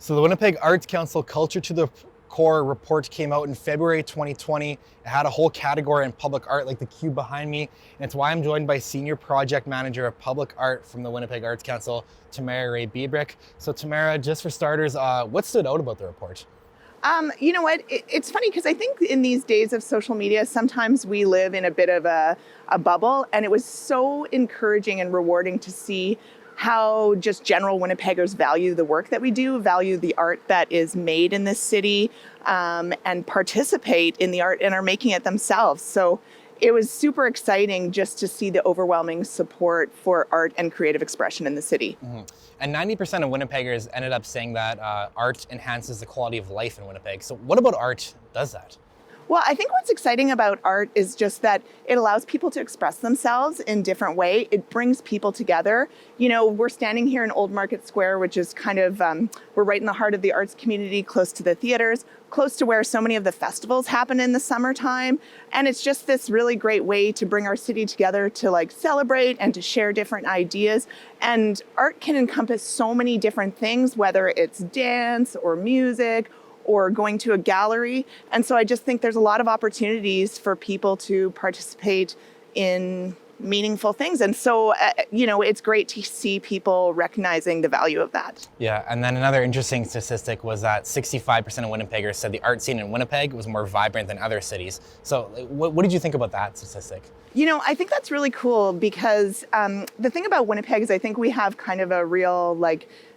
So the Winnipeg Arts Council Culture to the Core report came out in February 2020. It had a whole category in public art like the cube behind me. And it's why I'm joined by Senior Project Manager of Public Art from the Winnipeg Arts Council, Tamara Rae Biebrich. So Tamara, just for starters, what stood out about the report? You know what? It's funny because I think in these days of social media, sometimes we live in a bit of a bubble, and it was so encouraging and rewarding to see how just general Winnipeggers value the work that we do, value the art that is made in this city, and participate in the art and are making it themselves. So it was super exciting just to see the overwhelming support for art and creative expression in the city. Mm-hmm. And 90% of Winnipeggers ended up saying that art enhances the quality of life in Winnipeg. So what about art does that? Well, I think what's exciting about art is just that it allows people to express themselves in different ways. It brings people together. You know, we're standing here in Old Market Square, which is kind of, we're right in the heart of the arts community, close to the theaters, close to where so many of the festivals happen in the summertime. And it's just this really great way to bring our city together to like celebrate and to share different ideas. And art can encompass so many different things, whether it's dance or music or going to a gallery. And so I just think there's a lot of opportunities for people to participate in meaningful things. And so, it's great to see people recognizing the value of that. Yeah, and then another interesting statistic was that 65% of Winnipeggers said the art scene in Winnipeg was more vibrant than other cities. So what did you think about that statistic? You know, I think that's really cool because the thing about Winnipeg is I think we have kind of a real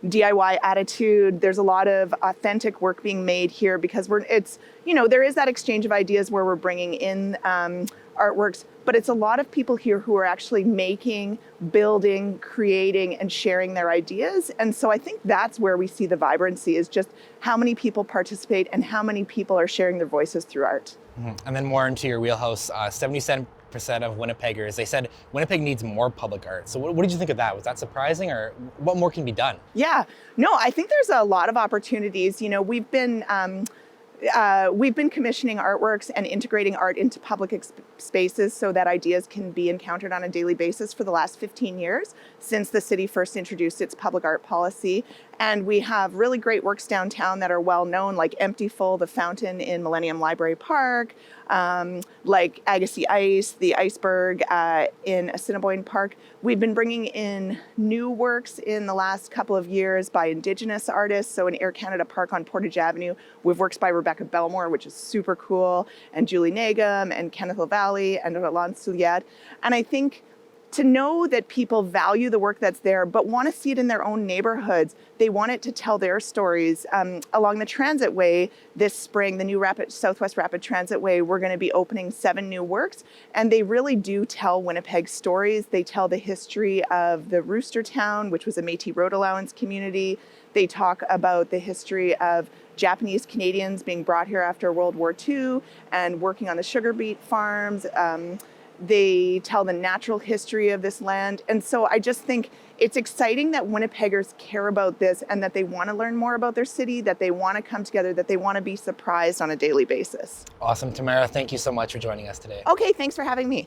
DIY attitude. There's a lot of authentic work being made here because there is that exchange of ideas where we're bringing in artworks, but it's a lot of people here who are actually making, building, creating, and sharing their ideas. And so I think that's where we see the vibrancy is just how many people participate and how many people are sharing their voices through art. Mm-hmm. And then more into your wheelhouse, 77% of Winnipeggers, they said Winnipeg needs more public art. So what did you think of that? Was that surprising, or what more can be done? Yeah, no, I think there's a lot of opportunities. You know, we've been commissioning artworks and integrating art into public spaces so that ideas can be encountered on a daily basis for the last 15 years since the city first introduced its public art policy. And we have really great works downtown that are well known, like Empty Full, the fountain in Millennium Library Park, like Agassiz Ice, the iceberg in Assiniboine Park. We've been bringing in new works in the last couple of years by Indigenous artists. So in Air Canada Park on Portage Avenue, we have works by Rebecca Belmore, which is super cool, and Julie Nagum, and Kenneth O'Valley, and Roland Souliette. And I think to know that people value the work that's there, but want to see it in their own neighborhoods. They want it to tell their stories. Along the Transitway this spring, the new Southwest Rapid Transitway, we're going to be opening 7 new works, and they really do tell Winnipeg stories. They tell the history of the Rooster Town, which was a Métis Road Allowance community. They talk about the history of Japanese Canadians being brought here after World War II and working on the sugar beet farms. They tell the natural history of this land. And so I just think it's exciting that Winnipeggers care about this and that they want to learn more about their city, that they want to come together, that they want to be surprised on a daily basis. Awesome, Tamara. Thank you so much for joining us today. Okay, thanks for having me.